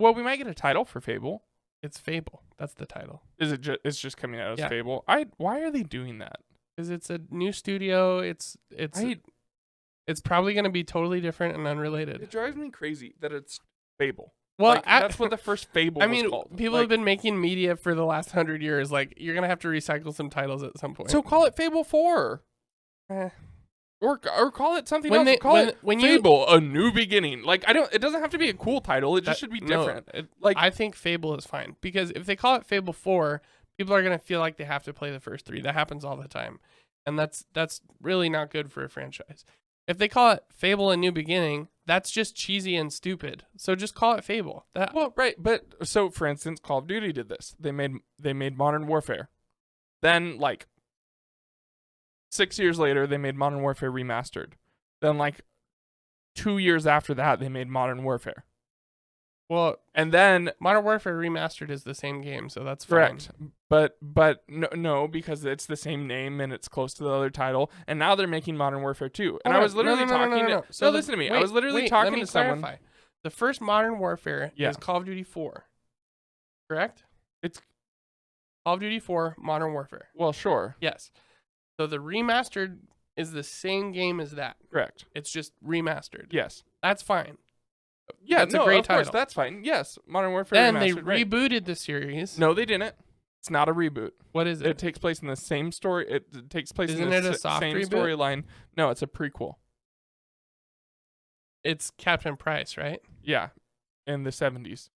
Well, we might get a title for Fable. It's Fable. That's the title. Is it? It's just coming out as Yeah. Fable. Why are they doing that? Because it's a new studio. It's probably going to be totally different and unrelated. It drives me crazy that it's Fable. Well, Like, that's what the first Fable was called. people have been making media for the last 100 years. Like, you're going to have to recycle some titles at some point. So call it Fable 4. Eh. Or call it something else. Call it Fable, A New Beginning. Like, it doesn't have to be a cool title. It just should be different. I think Fable is fine. Because if they call it Fable 4, people are going to feel like they have to play the first 3. That happens all the time. And that's really not good for a franchise. If they call it Fable, A New Beginning, that's just cheesy and stupid. So just call it Fable. Well, right. But, so, for instance, Call of Duty did this. They made Modern Warfare. Then, like, 6 years later, they made Modern Warfare Remastered. Then, like, 2 years after that, they made Modern Warfare. Well, and then Modern Warfare Remastered is the same game, so that's correct. fine. But no, because it's the same name and it's close to the other title. And now they're making Modern Warfare 2. And I was literally talking to... So listen to me. I was literally talking to someone... Clarify. The first Modern Warfare is Call of Duty 4. Correct? It's Call of Duty 4 Modern Warfare. Well, sure. Yes. So the remastered is the same game as that. Correct. It's just remastered. Yes. That's fine. Yeah, that's a great title. Course, that's fine. Yes, Modern Warfare Then Remastered. They rebooted the series. No, they didn't. It's not a reboot. What is it? It takes place in the same story. It takes place Isn't in the it a soft same reboot? storyline. No, it's a prequel. It's Captain Price, right? Yeah, in the 70s.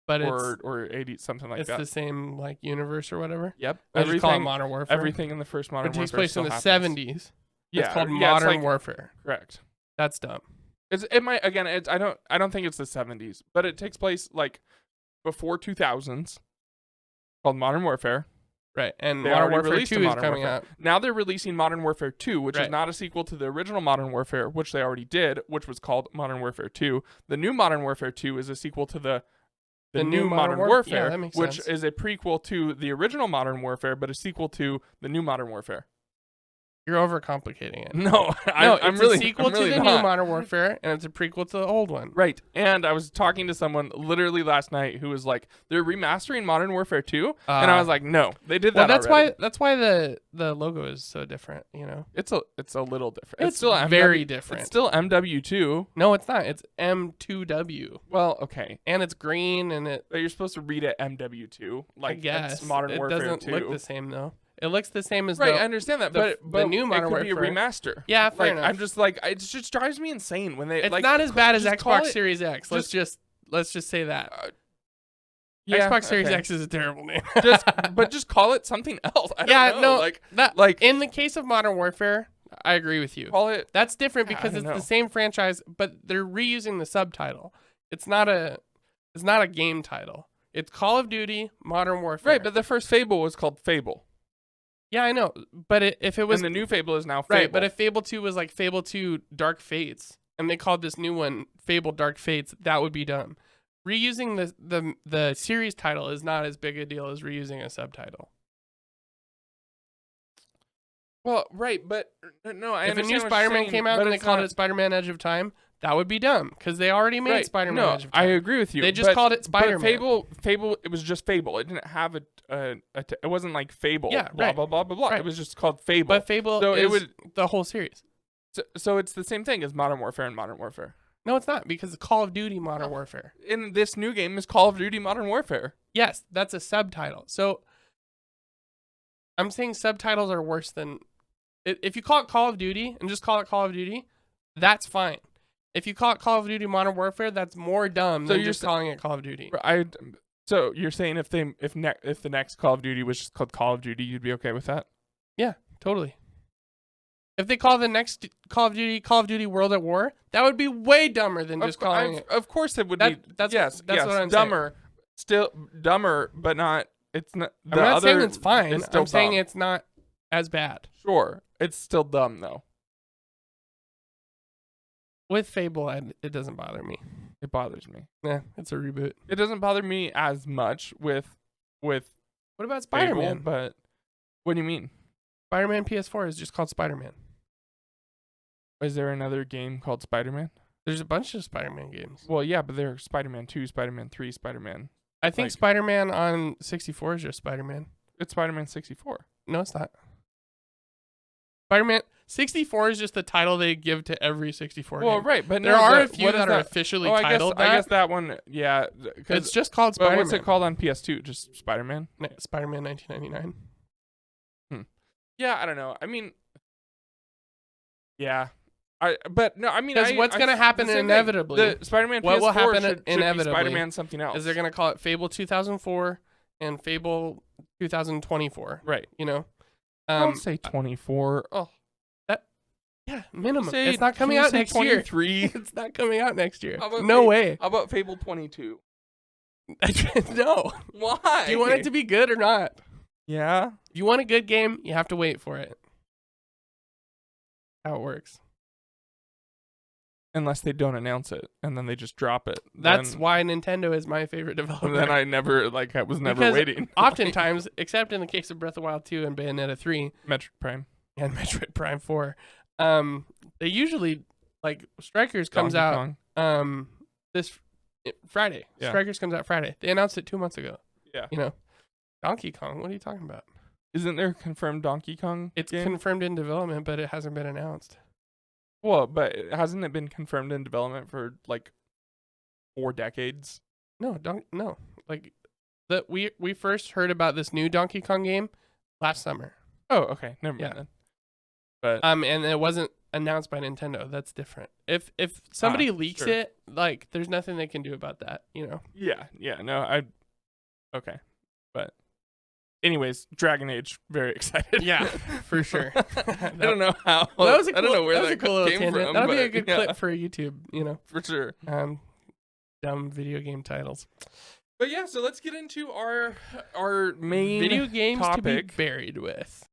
But or 80s, something like that. It's the same like universe or whatever. Yep. I just call it Modern Warfare. Everything in the first Modern Warfare takes place in the happens. 70s. Yeah, it's called Modern like, Warfare. Correct. That's dumb. It might again. I don't think it's the 70s, but it takes place like before 2000s. Called Modern Warfare. Right, and they Modern Warfare 2 is Modern coming Warfare. out. Now they're releasing Modern Warfare 2, which is not a sequel to the original Modern Warfare, which they already did, which was called Modern Warfare 2. The new Modern Warfare 2 is a sequel to the new Modern Warfare, yeah, that makes which sense. is a prequel to the original Modern Warfare, but a sequel to the new Modern Warfare. You're overcomplicating it. No, I'm it's really a sequel really to the not. new Modern Warfare, and it's a prequel to the old one. Right. And I was talking to someone literally last night who was like, they're remastering Modern Warfare 2, and I was like, no, they did that. Well, already. that's why the logo is so different. You know, it's a little different. It's still very different. It's still MW2. No, it's not. It's M2W. Well, okay, and it's green, and But you're supposed to read it MW2. Like, I guess it's Modern Warfare 2. It doesn't look the same though. It looks the same as I understand that, but the new Modern Warfare. It could Warfare. be a remaster. Yeah, fair enough. I'm just like, it just drives me insane when they. It's not as bad as Xbox it, Series X. Let's just say that. Yeah, Xbox Series X is a terrible name. but just call it something else. I don't know. Like in the case of Modern Warfare, I agree with you. Call it. That's different because it's the same franchise, but they're reusing the subtitle. It's not a game title. It's Call of Duty Modern Warfare. Right, but the first Fable was called Fable. Yeah, I know. But if it was... And the new Fable is now Fable. Right, but if Fable 2 was like Fable 2 Dark Fates, and they called this new one Fable Dark Fates, that would be dumb. Reusing the series title is not as big a deal as reusing a subtitle. Well, right, but... No, I understand if a new what Spider-Man you're saying, came out and they called it Spider-Man Edge of Time, that would be dumb, because they already made Spider-Man Edge of Time. I agree with you. They just called it Spider-Man. But Fable, it was just Fable. It didn't have it wasn't like Fable. Yeah, blah, blah, blah, blah, blah. Right. It was just called Fable. But Fable is the whole series. So it's the same thing as Modern Warfare and Modern Warfare. No, it's not, because it's Call of Duty Modern Warfare. In this new game is Call of Duty Modern Warfare. Yes, that's a subtitle. So I'm saying subtitles are worse than... If you call it Call of Duty and just call it Call of Duty, that's fine. If you call it Call of Duty Modern Warfare, that's more dumb than just calling it Call of Duty. So you're saying if the next Call of Duty was just called Call of Duty, you'd be okay with that? Yeah, totally. If they call the next Call of Duty World at War, that would be way dumber than just calling it. Of course it would be. That's yes, what I'm dumber. saying. Still dumber, but not. It's not. I'm not saying it's fine. I'm saying dumb. it's not as bad. Sure, it's still dumb though. With Fable, it doesn't bother me. It bothers me. Yeah, it's a reboot. It doesn't bother me as much with. What about Spider-Man? Fable, but what do you mean? Spider-Man PS4 is just called Spider-Man. Is there another game called Spider-Man? There's a bunch of Spider-Man games. Well, yeah, but they're Spider-Man 2, Spider-Man 3, Spider-Man. I think Like- Spider-Man on 64 is just Spider-Man. It's Spider-Man 64. No, it's not. Spider-Man 64 is just the title they give to every 64 Well, game. right, but There no, are the- a few what is that are officially Oh, I titled guess that. that one, yeah. It's just called But Spider-Man. what's it called on PS2? Just Spider-Man? Spider-Man 1999. Yeah, I don't know. I mean, yeah. But no, I mean, Because what's going to happen the same thing. inevitably The Spider-Man What PS4 will happen should be inevitably Spider-Man something else. is they're going to call it Fable 2004 and Fable 2024. Right. You know? Don't say 24. Oh, Yeah, minimum. say, It's not coming can you out say next year. 23. It's not coming out next year. How about No way. How about Fable 22? No. Why? Do you want it to be good or not? Yeah. If you want a good game, you have to wait for it. How it works. Unless they don't announce it and then they just drop it. That's then, why Nintendo is my favorite developer. then I was never Because waiting. Oftentimes, except in the case of Breath of the Wild 2 and Bayonetta 3 Metroid Prime. and Metroid Prime 4, they usually, like, Strikers comes Donkey out Kong. this Friday. Yeah. Strikers comes out Friday. They announced it 2 months ago. Yeah. You know, Donkey Kong, what are you talking about? Isn't there a confirmed Donkey Kong It's game? confirmed in development, but it hasn't been announced. Well, but hasn't it been confirmed in development for like 4 decades? No, no. Like, we first heard about this new Donkey Kong game last summer. Oh, okay. Never mind Yeah. then. But And it wasn't announced by Nintendo. That's different. If somebody leaks sure. it, like, there's nothing they can do about that, you know. yeah, no, okay. But anyways, Dragon Age, very excited. Yeah, for sure. I don't know how. That was a I don't know where that was that a cool little came tangent. from. That'll be a but good yeah, clip for YouTube, you know. for sure. Dumb video game titles. But yeah, so let's get into our main Video games to be topic. buried with.